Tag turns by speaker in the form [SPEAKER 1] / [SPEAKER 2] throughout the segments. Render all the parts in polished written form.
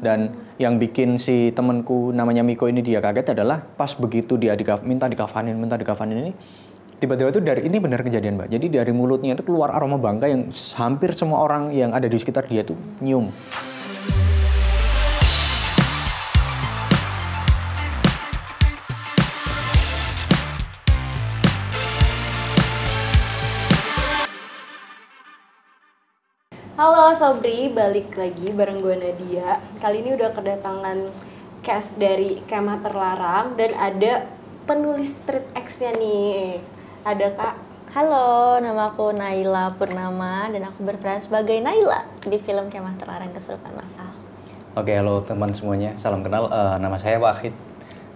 [SPEAKER 1] Dan yang bikin si temanku namanya Miko ini dia kaget adalah pas begitu dia minta dikafanin ini, tiba-tiba itu dari ini benar kejadian Mbak. Jadi dari mulutnya itu keluar aroma bangkai yang hampir semua orang yang ada di sekitar dia itu nyium.
[SPEAKER 2] Halo Sobri, balik lagi bareng gue Nadia. Kali ini udah kedatangan cast dari Kemah Terlarang dan ada penulis Street X-nya nih. Ada Kak.
[SPEAKER 3] Halo, nama aku Naila Purnama dan aku berperan sebagai Naila di film Kemah Terlarang Kesurupan Massal.
[SPEAKER 1] Oke, halo teman semuanya, salam kenal. Nama saya Wahid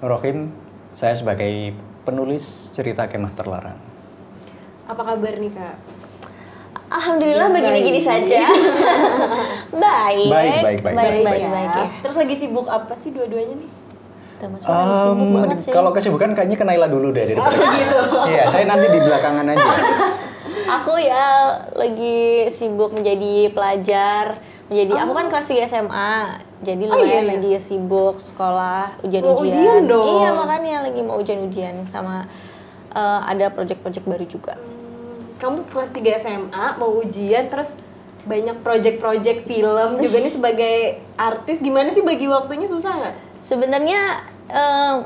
[SPEAKER 1] Nurrohim. Saya sebagai penulis cerita Kemah Terlarang.
[SPEAKER 2] Apa kabar nih Kak?
[SPEAKER 3] Alhamdulillah begini-gini saja. Baik ya.
[SPEAKER 2] Terus lagi sibuk apa sih dua-duanya nih?
[SPEAKER 3] Sibuk banget sih.
[SPEAKER 1] Kalau kesibukan kayaknya ke Naila dulu deh daripada gitu. Iya, saya nanti di belakangan aja.
[SPEAKER 3] Aku ya lagi sibuk menjadi pelajar, aku kan kelas 3 SMA. Jadi lumayan lagi sibuk sekolah, ujian-ujian.
[SPEAKER 2] Dong.
[SPEAKER 3] Iya, makanya lagi mau ujian-ujian sama ada project-project baru juga.
[SPEAKER 2] Kamu kelas 3 SMA mau ujian terus banyak project-project film juga nih sebagai artis, gimana sih bagi waktunya, susah nggak?
[SPEAKER 3] Sebenarnya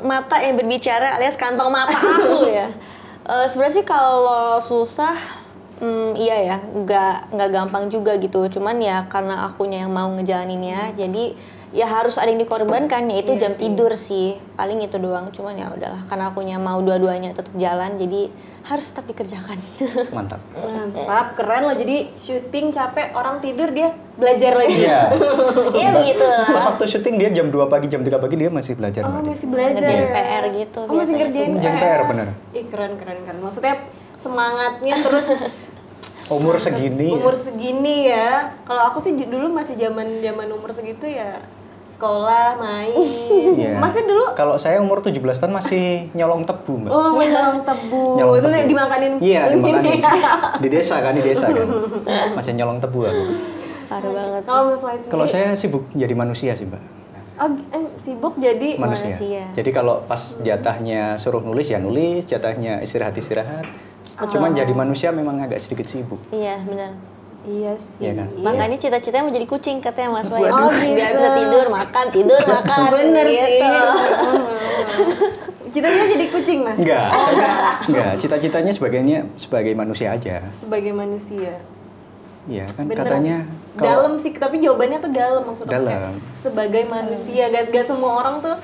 [SPEAKER 3] mata yang berbicara alias kantong mata aku ya. Sebenarnya sih kalau susah iya ya, nggak gampang juga gitu. Cuman ya karena akunya yang mau ngejalaninnya, jadi ya harus ada yang dikorbankan, yaitu jam tidur sih. Paling itu doang. Cuman ya udahlah, karena akunya mau dua-duanya tetap jalan, jadi harus tetap dikerjakan.
[SPEAKER 1] Mantap,
[SPEAKER 2] keren loh. Jadi syuting capek, orang tidur dia belajar lagi.
[SPEAKER 1] Iya.
[SPEAKER 3] Iya begitu lah.
[SPEAKER 1] Pas waktu syuting dia jam 2 pagi, jam 3 pagi dia masih belajar.
[SPEAKER 2] Masih belajar.
[SPEAKER 3] Ngerjain PR gitu.
[SPEAKER 2] Masih ngerjain
[SPEAKER 1] PR bener.
[SPEAKER 2] Ih keren. Maksudnya semangatnya terus
[SPEAKER 1] umur segini
[SPEAKER 2] ya. Kalau aku sih dulu masih zaman umur segitu ya sekolah, main.
[SPEAKER 1] Yeah.
[SPEAKER 2] Masih dulu?
[SPEAKER 1] Kalau saya umur 17 tahun masih nyolong tebu, Mbak.
[SPEAKER 2] Oh, nyolong tebu. Itu dimakanin.
[SPEAKER 1] Iya, dimakanin. Di desa kan. Masih nyolong tebu aku.
[SPEAKER 3] Parah banget.
[SPEAKER 1] Kalau saya sibuk jadi manusia sih, Mbak.
[SPEAKER 2] Oh, sibuk jadi
[SPEAKER 1] manusia. Jadi kalau pas jatahnya suruh nulis ya nulis, jatahnya istirahat. Cuman jadi manusia memang agak sedikit sibuk.
[SPEAKER 3] Iya, benar.
[SPEAKER 2] Iya sih.
[SPEAKER 1] Iya kan?
[SPEAKER 3] Makanya cita-citanya mau jadi kucing katanya Mas Wahid.
[SPEAKER 2] Oh, gitu.
[SPEAKER 3] Biar bisa tidur, makan.
[SPEAKER 2] Bener
[SPEAKER 3] gitu.
[SPEAKER 2] sih. Cita-citanya jadi kucing, Mas?
[SPEAKER 1] Enggak. Cita-citanya sebagai manusia aja.
[SPEAKER 2] Sebagai manusia.
[SPEAKER 1] Iya kan
[SPEAKER 2] Bener
[SPEAKER 1] katanya.
[SPEAKER 2] Dalam sih, tapi jawabannya tuh dalam maksudnya.
[SPEAKER 1] Dalam.
[SPEAKER 2] Sebagai manusia, gak semua orang tuh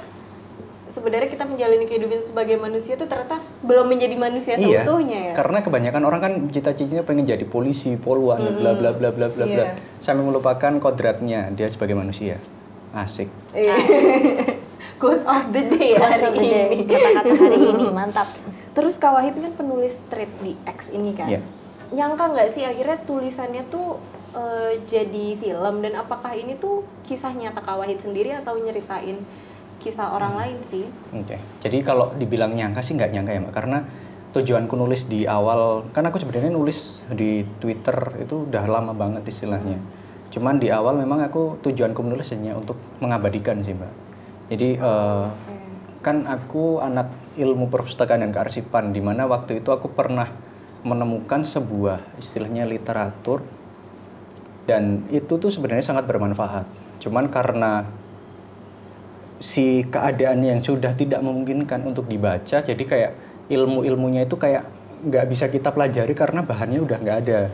[SPEAKER 2] sebenarnya kita menjalani kehidupan sebagai manusia tuh ternyata belum menjadi manusia seutuhnya ya.
[SPEAKER 1] Karena kebanyakan orang kan cita-citanya pengen jadi polisi, poluan, bla bla bla bla bla bla. Sampai melupakan kodratnya dia sebagai manusia. Asik.
[SPEAKER 2] Quotes of the day ini.
[SPEAKER 3] Kata-kata hari ini mantap.
[SPEAKER 2] Terus Kak Wahid kan penulis Street di X ini kan.
[SPEAKER 1] Yeah.
[SPEAKER 2] Nyangka nggak sih akhirnya tulisannya tuh jadi film, dan apakah ini tuh kisah nyata Kak Wahid sendiri atau nyeritain kisah orang lain sih?
[SPEAKER 1] Oke. Jadi kalau dibilang nyangka sih nggak nyangka ya Mbak, karena tujuanku nulis di awal, kan aku sebenarnya nulis di Twitter itu udah lama banget istilahnya. Cuman di awal memang tujuanku menulis hanya untuk mengabadikan sih Mbak. Jadi kan aku anak ilmu perpustakaan dan kearsipan, di mana waktu itu aku pernah menemukan sebuah istilahnya literatur, dan itu tuh sebenarnya sangat bermanfaat. Cuman karena si keadaan yang sudah tidak memungkinkan untuk dibaca, jadi kayak ilmunya itu kayak nggak bisa kita pelajari karena bahannya udah nggak ada,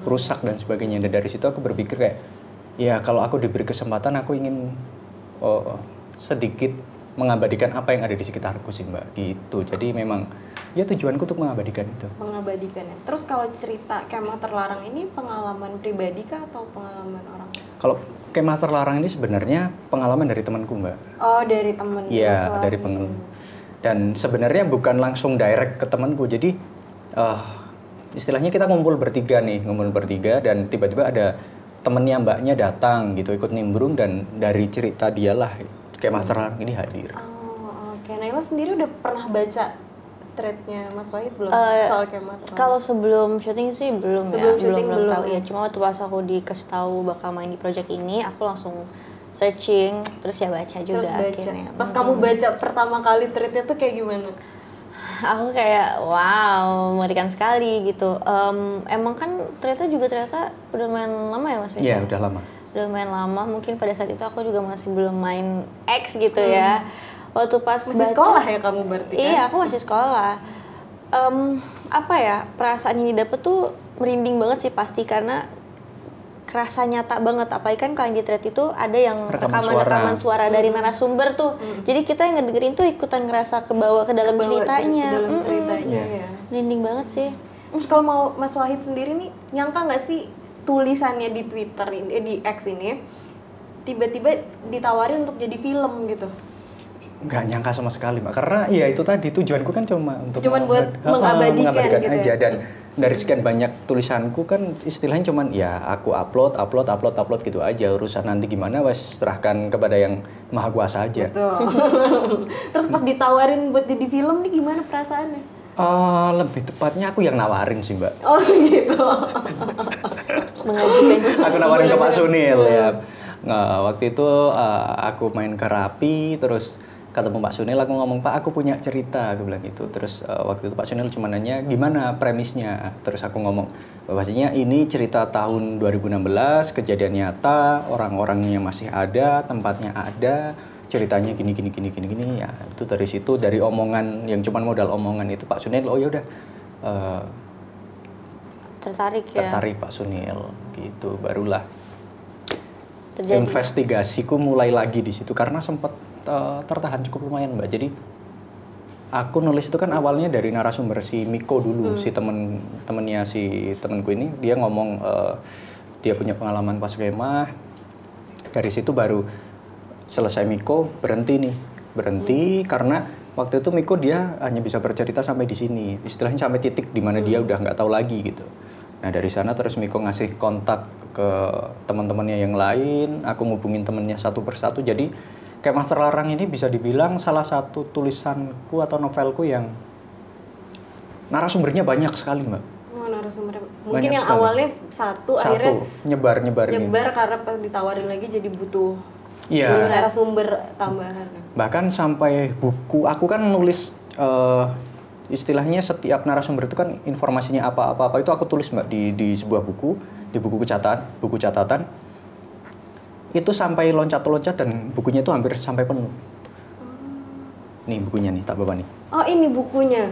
[SPEAKER 1] rusak dan sebagainya. Dan dari situ aku berpikir kayak, ya kalau aku diberi kesempatan aku ingin sedikit mengabadikan apa yang ada di sekitarku sih Mbak, gitu. Jadi memang ya tujuanku untuk mengabadikan itu.
[SPEAKER 2] Mengabadikannya. Terus kalau cerita Kemah Terlarang ini pengalaman pribadi kah atau pengalaman orang?
[SPEAKER 1] Kalau Kemah Terlarang ini sebenarnya pengalaman dari temanku Mbak.
[SPEAKER 2] Oh, dari teman.
[SPEAKER 1] Iya, dari pengalaman. Dan sebenarnya bukan langsung direct ke temanku. Jadi istilahnya kita ngumpul bertiga dan tiba-tiba ada temennya Mbaknya datang gitu, ikut nimbrung, dan dari cerita dialah Kemah Terlarang ini hadir.
[SPEAKER 2] Oh, oke. Naila sendiri udah pernah baca thread-nya Mas Wahid belum soal Kemah Terlarang?
[SPEAKER 3] Kalau sebelum syuting sih belum
[SPEAKER 2] belum
[SPEAKER 3] tahu ya. Cuma waktu pas aku dikasih tahu bakal main di project ini, aku langsung searching, terus ya baca juga
[SPEAKER 2] Terus baca.
[SPEAKER 3] akhirnya.
[SPEAKER 2] Pas kamu baca pertama kali tweetnya tuh kayak gimana?
[SPEAKER 3] Aku kayak wow, mengerikan sekali gitu. Emang kan ternyata udah main lama ya Mas Wita?
[SPEAKER 1] Iya, udah lama.
[SPEAKER 3] Udah main lama, mungkin pada saat itu aku juga masih belum main X gitu ya. Waktu pas
[SPEAKER 2] Masih
[SPEAKER 3] baca,
[SPEAKER 2] sekolah ya kamu berarti kan?
[SPEAKER 3] Iya, aku masih sekolah. Apa ya, perasaan yang didapat tuh merinding banget sih pasti, karena kerasa nyata banget. Apalagi kan kalau yang di thread itu ada yang rekaman suara dari narasumber tuh. Jadi kita yang ngedengerin tuh ikutan ngerasa kebawa ke dalam ceritanya.
[SPEAKER 2] Ya.
[SPEAKER 3] Merinding banget sih.
[SPEAKER 2] Kalau mau Mas Wahid sendiri nih, nyangka nggak sih tulisannya di Twitter ini, di X ini tiba-tiba ditawarin untuk jadi film gitu?
[SPEAKER 1] Nggak nyangka sama sekali, Mbak. Karena ya itu tadi tujuanku kan cuma
[SPEAKER 2] buat mengabadikan gitu
[SPEAKER 1] aja
[SPEAKER 2] ya?
[SPEAKER 1] Dan dari sekian banyak tulisanku kan istilahnya cuman ya aku upload gitu aja. Urusan nanti gimana wes serahkan kepada yang maha kuasa aja.
[SPEAKER 2] Betul. Terus pas ditawarin buat jadi film nih gimana perasaannya?
[SPEAKER 1] Lebih tepatnya aku yang nawarin sih, Mbak.
[SPEAKER 2] Oh gitu.
[SPEAKER 3] Mengajukan.
[SPEAKER 1] Aku nawarin ke Pak Sunil ya. Nah, waktu itu aku main ke Rapi, terus ketemu Pak Sunil, aku ngomong, Pak aku punya cerita, aku bilang gitu. Terus waktu itu Pak Sunil cuma nanya gimana premisnya. Terus aku ngomong bahwasanya ini cerita tahun 2016, kejadian nyata, orang-orangnya masih ada, tempatnya ada, ceritanya gini. Ya itu dari situ, dari omongan yang cuma modal omongan itu Pak Sunil, oh ya udah tertarik Pak Sunil gitu. Barulah
[SPEAKER 3] terjadi.
[SPEAKER 1] Investigasiku mulai lagi di situ karena sempat tertahan cukup lumayan, Mbak. Jadi aku nulis itu kan awalnya dari narasumber si Miko dulu, si temennya si temenku ini, dia ngomong dia punya pengalaman pas kemah. Dari situ baru selesai Miko berhenti karena waktu itu Miko dia hanya bisa bercerita sampai di sini, istilahnya sampai titik di mana dia udah nggak tahu lagi gitu. Nah dari sana terus Miko ngasih kontak ke teman-temannya yang lain, aku ngubungin temennya satu persatu. Jadi Kemah Terlarang ini bisa dibilang salah satu tulisanku atau novelku yang narasumbernya banyak sekali, Mbak.
[SPEAKER 2] Oh, narasumber. Mungkin
[SPEAKER 1] Banyak
[SPEAKER 2] yang
[SPEAKER 1] sekali.
[SPEAKER 2] awalnya satu akhirnya
[SPEAKER 1] nyebar
[SPEAKER 2] karena pas ditawarin lagi jadi butuh
[SPEAKER 1] Iya.
[SPEAKER 2] narasumber tambahan.
[SPEAKER 1] Bahkan sampai buku, aku kan nulis istilahnya setiap narasumber itu kan informasinya apa itu aku tulis, Mbak, di sebuah buku, di buku catatan. Itu sampai loncat-loncat dan bukunya itu hampir sampai penuh. Nih bukunya nih, tak bawa nih.
[SPEAKER 2] Oh ini bukunya.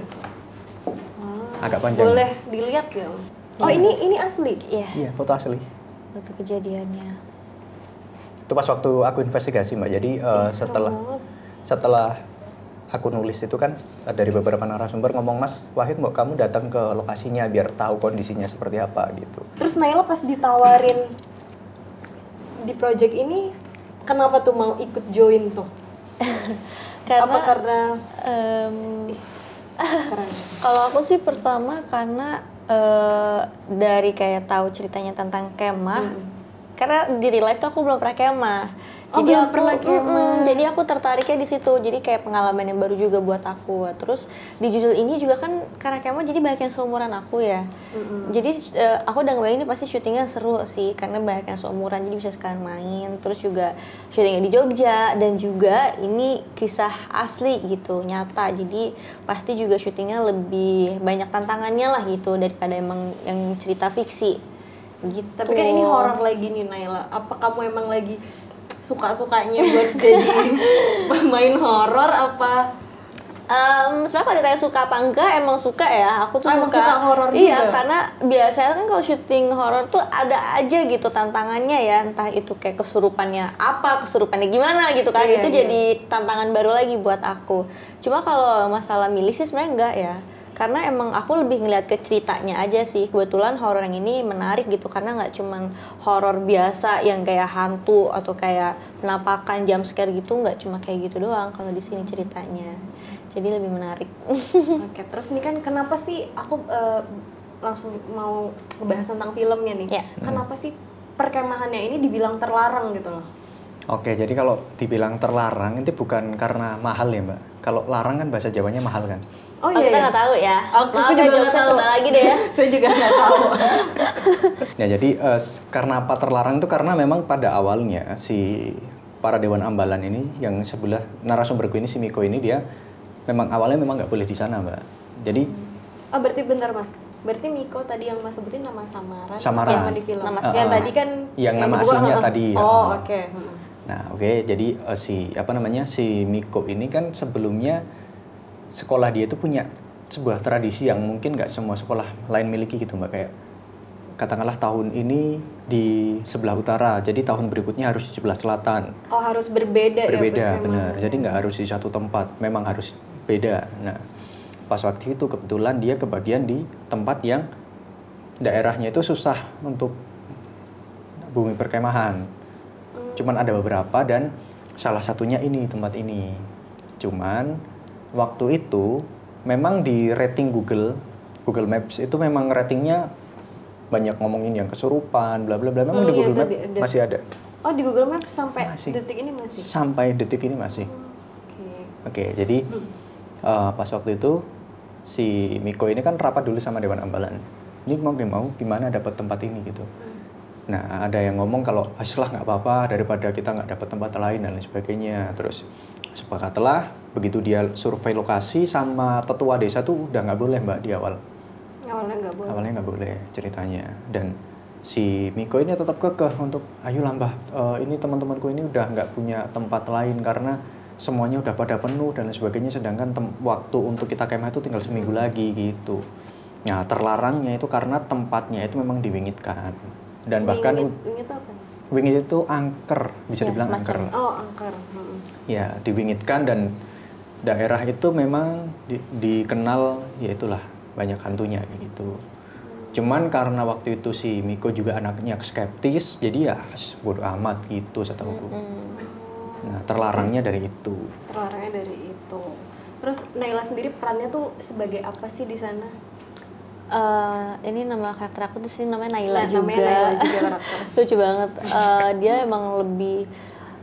[SPEAKER 1] Agak panjang.
[SPEAKER 2] Boleh dilihat ya? Oh ini asli?
[SPEAKER 3] Iya.
[SPEAKER 1] Iya, foto asli.
[SPEAKER 3] Waktu kejadiannya.
[SPEAKER 1] Itu pas waktu aku investigasi, Mbak. Jadi setelah aku nulis itu kan dari beberapa narasumber ngomong, Mas Wahid, mau kamu datang ke lokasinya biar tahu kondisinya seperti apa gitu.
[SPEAKER 2] Terus Naila pas ditawarin di project ini, kenapa tuh mau ikut join tuh? Karena keren.
[SPEAKER 3] Kalau aku sih pertama karena dari kayak tahu ceritanya tentang kemah. Karena di real life tuh aku belum pernah kemah. Jadi aku tertariknya di situ. Jadi kayak pengalaman yang baru juga buat aku. Terus di judul ini juga kan karena kemah jadi banyak yang seumuran aku ya. Jadi aku udah ngebayangin ini pasti syutingnya seru sih karena banyak yang seumuran, jadi bisa sekalian main. Terus juga syutingnya di Jogja dan juga ini kisah asli gitu, nyata. Jadi pasti juga syutingnya lebih banyak tantangannya lah gitu daripada emang yang cerita fiksi. Gitu.
[SPEAKER 2] Tapi kan ini horor lagi nih Naila. Apa kamu emang lagi suka-sukanya buat jadi pemain horor apa?
[SPEAKER 3] Sebenarnya kalau ditanya suka apa enggak, emang suka ya. Aku tuh
[SPEAKER 2] suka horor juga.
[SPEAKER 3] Iya, karena biasanya kan kalau syuting horor tuh ada aja gitu tantangannya ya. Entah itu kayak kesurupannya gimana gitu kan.
[SPEAKER 2] Iya,
[SPEAKER 3] itu
[SPEAKER 2] iya.
[SPEAKER 3] jadi tantangan baru lagi buat aku. Cuma kalau masalah milih sih sebenarnya enggak ya. Karena emang aku lebih ngeliat ke ceritanya aja sih. Kebetulan horor yang ini menarik gitu karena nggak cuman horor biasa yang kayak hantu atau kayak penampakan jump scare gitu, nggak cuma kayak gitu doang kalau di sini ceritanya. Jadi lebih menarik.
[SPEAKER 2] Oke, terus ini kan kenapa sih aku langsung mau ngebahas tentang filmnya nih?
[SPEAKER 3] Ya.
[SPEAKER 2] Kenapa sih perkemahannya ini dibilang terlarang gitu loh?
[SPEAKER 1] Oke, jadi kalau dibilang terlarang itu bukan karena mahal ya, Mbak. Kalau larang kan bahasa Jawanya mahal kan.
[SPEAKER 2] Oh
[SPEAKER 3] kita
[SPEAKER 2] iya.
[SPEAKER 3] nggak tahu ya.
[SPEAKER 2] Aku
[SPEAKER 3] Maaf
[SPEAKER 2] juga
[SPEAKER 3] ya,
[SPEAKER 2] nggak
[SPEAKER 3] jawab saya
[SPEAKER 2] tahu.
[SPEAKER 3] coba lagi deh ya.
[SPEAKER 2] Saya juga nggak tahu.
[SPEAKER 1] Ya jadi karena apa terlarang itu karena memang pada awalnya si para Dewan Ambalan ini yang sebelah narasumberku ini si Miko ini dia memang awalnya memang nggak boleh di sana Mbak. Jadi
[SPEAKER 2] Oh berarti bentar Mas. Berarti Miko tadi yang Mas sebutin nama samaran.
[SPEAKER 1] Samaran.
[SPEAKER 2] Yang di film.
[SPEAKER 3] Nama
[SPEAKER 2] yang tadi kan
[SPEAKER 1] yang nama
[SPEAKER 2] kedua,
[SPEAKER 1] aslinya tadi.
[SPEAKER 2] Oh oke.
[SPEAKER 1] Nah oke, jadi si Miko ini kan sebelumnya sekolah dia itu punya sebuah tradisi yang mungkin nggak semua sekolah lain miliki gitu Mbak, kayak katakanlah tahun ini di sebelah utara, jadi tahun berikutnya harus di sebelah selatan.
[SPEAKER 2] Oh harus berbeda,
[SPEAKER 1] Berbeda,
[SPEAKER 2] ya?
[SPEAKER 1] benar. Jadi nggak harus di satu tempat, memang harus beda. Nah, pas waktu itu kebetulan dia kebagian di tempat yang daerahnya itu susah untuk bumi perkemahan. Cuman ada beberapa dan salah satunya ini, tempat ini. Cuman waktu itu memang di rating Google Maps itu memang ratingnya banyak ngomongin yang kesurupan, bla bla bla. Memang di Google Maps masih ada.
[SPEAKER 2] Oh di Google Maps sampai
[SPEAKER 1] Masih.
[SPEAKER 2] detik ini masih?
[SPEAKER 1] Sampai detik ini masih. Oke, jadi pas waktu itu si Miko ini kan rapat dulu sama Dewan Ambalan. Ini mau gimana dapat tempat ini gitu. Nah ada yang ngomong kalau aslah nggak apa-apa daripada kita nggak dapat tempat lain dan lain sebagainya. Terus sepakatlah begitu dia survei lokasi sama tetua desa tuh udah nggak boleh Mbak di awal. Awalnya nggak boleh ceritanya. Dan si Miko ini tetap kekeh untuk ayolah Mbah, ini teman-temanku ini udah nggak punya tempat lain karena semuanya udah pada penuh dan lain sebagainya, sedangkan waktu untuk kita kemah itu tinggal seminggu lagi gitu. Nah terlarangnya itu karena tempatnya itu memang diwingitkan dan bahkan
[SPEAKER 2] wingit apa?
[SPEAKER 1] Wingit itu angker, bisa dibilang angker.
[SPEAKER 2] Oh angker.
[SPEAKER 1] Ya diwingitkan dan daerah itu memang dikenal ya itulah banyak hantunya kayak gitu. Cuman karena waktu itu si Miko juga anaknya skeptis, jadi ya bodo amat gitu setahuku. Nah, terlarangnya dari itu.
[SPEAKER 2] Terus Naila sendiri perannya tuh sebagai apa sih di sana?
[SPEAKER 3] Ini nama karakter aku tuh sih namanya Naila juga.
[SPEAKER 2] Namanya Naila juga karakter.
[SPEAKER 3] Lucu banget. Dia emang lebih.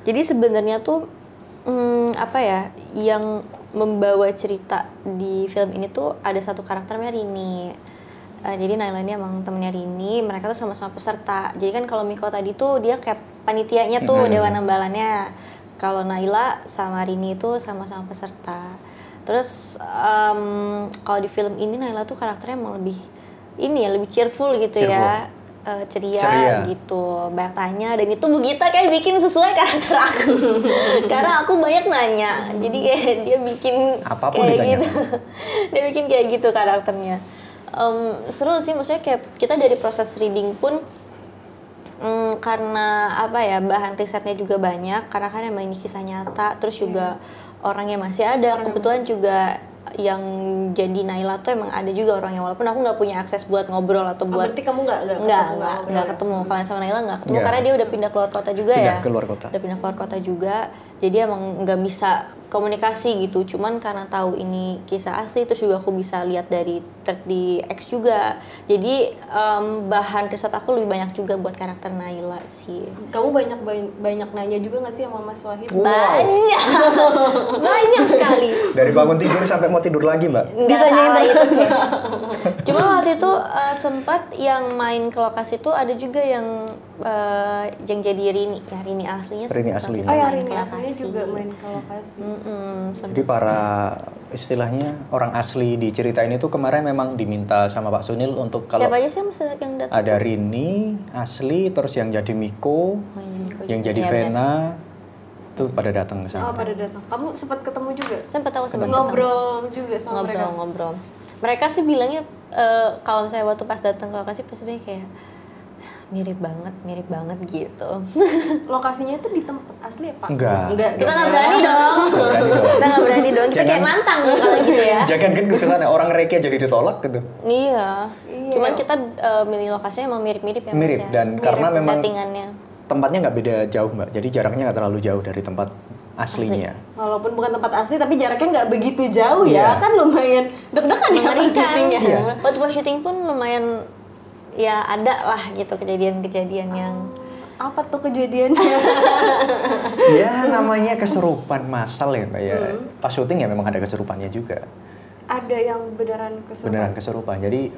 [SPEAKER 3] Jadi sebenarnya tuh apa ya, yang membawa cerita di film ini tuh ada satu karakter namanya Rini. Jadi Naila ini emang temennya Rini, mereka tuh sama-sama peserta. Jadi kan kalau Miko tadi tuh dia kayak panitianya tuh, Dewan Ambalannya. Kalau Naila sama Rini itu sama-sama peserta. Terus kalau di film ini Naila tuh karakternya emang lebih ini ya, lebih cheerful gitu ya. Ceria gitu, banyak tanya, dan itu Bugita kayak bikin sesuai karakter aku. Karena aku banyak nanya, jadi kayak dia bikin
[SPEAKER 1] apapun
[SPEAKER 3] kayak
[SPEAKER 1] ditanya.
[SPEAKER 3] gitu. Dia bikin kayak gitu karakternya. Seru sih, maksudnya kayak kita dari proses reading pun karena apa ya, bahan risetnya juga banyak, karena kan emang ini kisah nyata, terus juga orangnya masih ada, kebetulan juga yang jadi Naila tuh emang ada juga orangnya, walaupun aku nggak punya akses buat ngobrol atau buat
[SPEAKER 2] berarti kamu nggak
[SPEAKER 3] ketemu. Kalau sama Naila nggak ketemu karena dia udah pindah keluar kota juga
[SPEAKER 1] udah pindah
[SPEAKER 3] keluar kota juga, jadi emang nggak bisa komunikasi gitu. Cuman karena tahu ini kisah asli, terus juga aku bisa lihat dari thread di X juga, jadi bahan riset aku lebih banyak juga buat karakter Naila sih.
[SPEAKER 2] Kamu banyak nanya juga nggak sih sama Mas Wahid?
[SPEAKER 3] Banyak sekali.
[SPEAKER 1] Dari bangun tidur sampai mau tidur lagi Mbak?
[SPEAKER 3] Nggak salah itu sih. Cuma waktu itu sempat yang main ke lokasi tuh ada juga yang jadi Rini aslinya.
[SPEAKER 1] Rini aslinya.
[SPEAKER 2] Oh ya, Rini aslinya juga main ke lokasi.
[SPEAKER 1] Jadi para istilahnya orang asli di cerita ini tuh kemarin memang diminta sama Pak Sunil untuk kalau
[SPEAKER 3] siapa aja sih yang datang?
[SPEAKER 1] Ada Rini asli, terus yang jadi Miko, yang jadi Vena, tuh pada datang ke sana.
[SPEAKER 2] Oh pada datang. Kamu sempat ketemu juga?
[SPEAKER 3] Sempat
[SPEAKER 2] ngobrol juga sama mereka.
[SPEAKER 3] Ngobrol. Mereka sih bilangnya kalau misalnya waktu pas datang ke lokasi pasti kayak mirip banget gitu.
[SPEAKER 2] Lokasinya itu di tempat asli ya Pak?
[SPEAKER 1] Enggak.
[SPEAKER 3] Kita nggak berani dong. Kita nggak berani dong. Kita kayak nantang kalau gitu ya.
[SPEAKER 1] Jangan kan ke sana orang Reiki jadi ditolak gitu.
[SPEAKER 3] Iya. Cuman kita milih lokasinya emang mirip-mirip ya.
[SPEAKER 1] Mirip dan karena memang
[SPEAKER 3] settingannya.
[SPEAKER 1] Tempatnya nggak beda jauh Mbak. Jadi jaraknya nggak terlalu jauh dari tempat aslinya.
[SPEAKER 2] Walaupun bukan tempat asli tapi jaraknya nggak begitu jauh ya. Kan lumayan deg-degan ya syutingnya.
[SPEAKER 3] Waktu pas syuting pun lumayan ya ada lah gitu kejadian-kejadian yang
[SPEAKER 2] apa tuh kejadiannya?
[SPEAKER 1] Ya namanya kesurupan massal ya Mbak ya. Pas syuting ya memang ada kesurupannya juga.
[SPEAKER 2] Ada yang beneran
[SPEAKER 1] kesurupan. Jadi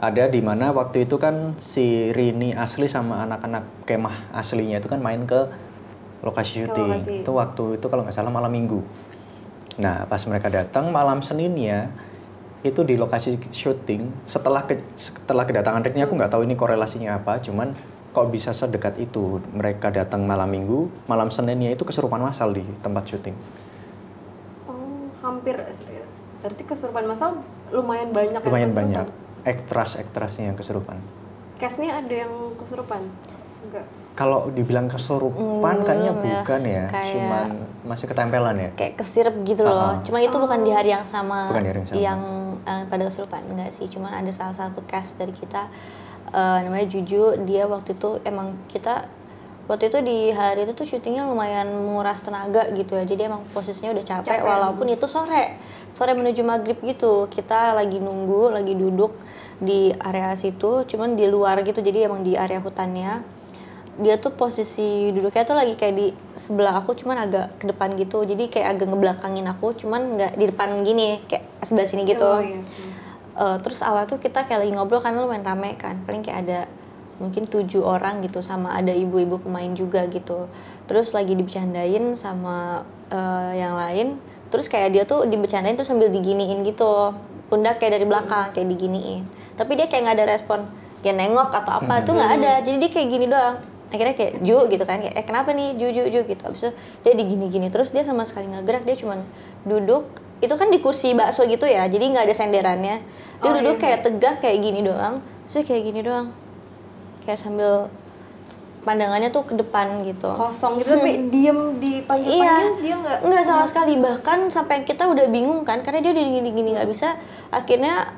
[SPEAKER 1] ada di mana waktu itu kan si Rini asli sama anak-anak kemah aslinya itu kan main ke lokasi
[SPEAKER 2] Ke
[SPEAKER 1] syuting.
[SPEAKER 2] lokasi.
[SPEAKER 1] Itu waktu itu kalau nggak salah malam Minggu. Nah, pas mereka datang malam Seninnya itu di lokasi syuting setelah kedatangan Rick ini aku nggak tahu ini korelasinya apa, cuman kok bisa sedekat itu mereka datang malam Minggu, malam Seninnya itu kesurupan massal di tempat syuting.
[SPEAKER 2] Oh, hampir. Berarti kesurupan massal lumayan banyak.
[SPEAKER 1] Lumayan
[SPEAKER 2] yang
[SPEAKER 1] banyak
[SPEAKER 2] kesurupan.
[SPEAKER 1] ekstrasnya yang kesurupan.
[SPEAKER 2] Cast-nya ada yang kesurupan? Enggak.
[SPEAKER 1] Kalau dibilang kesurupan kayaknya
[SPEAKER 3] Belum ya.
[SPEAKER 1] bukan ya,
[SPEAKER 3] Kayak-
[SPEAKER 1] cuman masih ketempelan ya.
[SPEAKER 3] Kayak kesirep gitu loh. Cuman itu bukan di hari yang sama,
[SPEAKER 1] Bukan di hari yang sama.
[SPEAKER 3] yang pada kesurupan, enggak sih. Cuman ada salah satu cast dari kita namanya Juju. Dia waktu itu emang waktu itu di hari itu tuh syutingnya lumayan menguras tenaga gitu ya. Jadi emang posisinya udah capek walaupun itu sore menuju maghrib gitu. Kita lagi nunggu, lagi duduk di area situ, cuman di luar gitu. Jadi emang di area hutannya. Dia tuh posisi duduknya tuh lagi kayak di sebelah aku, cuman agak ke depan gitu. Jadi kayak agak ngebelakangin aku, cuman nggak di depan gini, kayak sebelah sini gitu.
[SPEAKER 2] Oh, iya.
[SPEAKER 3] Terus awal tuh kita kayak lagi ngobrol karena lumayan rame kan. Paling kayak ada mungkin 7 orang gitu, sama ada ibu-ibu pemain juga gitu. Terus lagi dibercandain sama yang lain. Terus kayak dia tuh dibercandain tuh sambil diginiin gitu. Pundak kayak dari belakang kayak diginiin. Tapi dia kayak nggak ada respon, kayak nengok atau apa tuh nggak ada. Jadi dia kayak gini doang. Akhirnya kayak Ju gitu kan, kayak kenapa nih Ju gitu. Abis itu dia digini-gini, terus dia sama sekali nggak gerak, dia cuman duduk. Itu kan di kursi bakso gitu ya, jadi nggak ada senderannya. Dia duduk kayak tegak kayak gini doang, terus kayak gini doang. Kayak sambil pandangannya tuh ke depan gitu.
[SPEAKER 2] Kosong gitu, tapi diem di panggil-panggil dia
[SPEAKER 3] nggak sama sekali. Bahkan sampai kita udah bingung kan, karena dia udah gini-gini nggak bisa. Akhirnya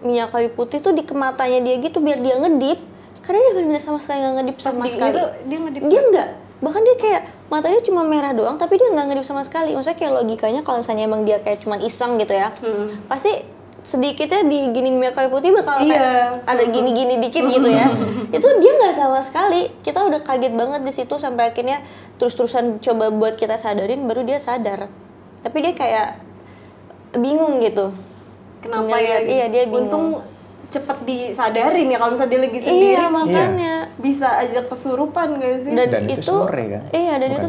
[SPEAKER 3] minyak kayu putih tuh di kematanya dia gitu biar dia ngedip. Karena dia benar-benar sama sekali nggak ngedip sama sekali.
[SPEAKER 2] Itu, dia ngedip.
[SPEAKER 3] Dia nggak. Bahkan dia kayak matanya cuma merah doang, tapi dia nggak ngedip sama sekali. Maksudnya kayak logikanya kalau misalnya emang dia kayak cuma iseng gitu ya, pasti sedikitnya di gini minyak kayu putih bakal kayak ada gini-gini dikit gitu ya. Itu dia nggak sama sekali. Kita udah kaget banget di situ sampai akhirnya terus-terusan coba buat kita sadarin, baru dia sadar. Tapi dia kayak bingung gitu.
[SPEAKER 2] Kenapa ya?
[SPEAKER 3] Iya, dia bingung.
[SPEAKER 2] Untung cepet disadarin ya kalau misalnya dia lagi sendiri.
[SPEAKER 3] Iya, makanya.
[SPEAKER 2] Bisa aja kesurupan gak sih?
[SPEAKER 1] Dan itu sore kan?
[SPEAKER 3] Iya, dan
[SPEAKER 1] Bukan
[SPEAKER 3] itu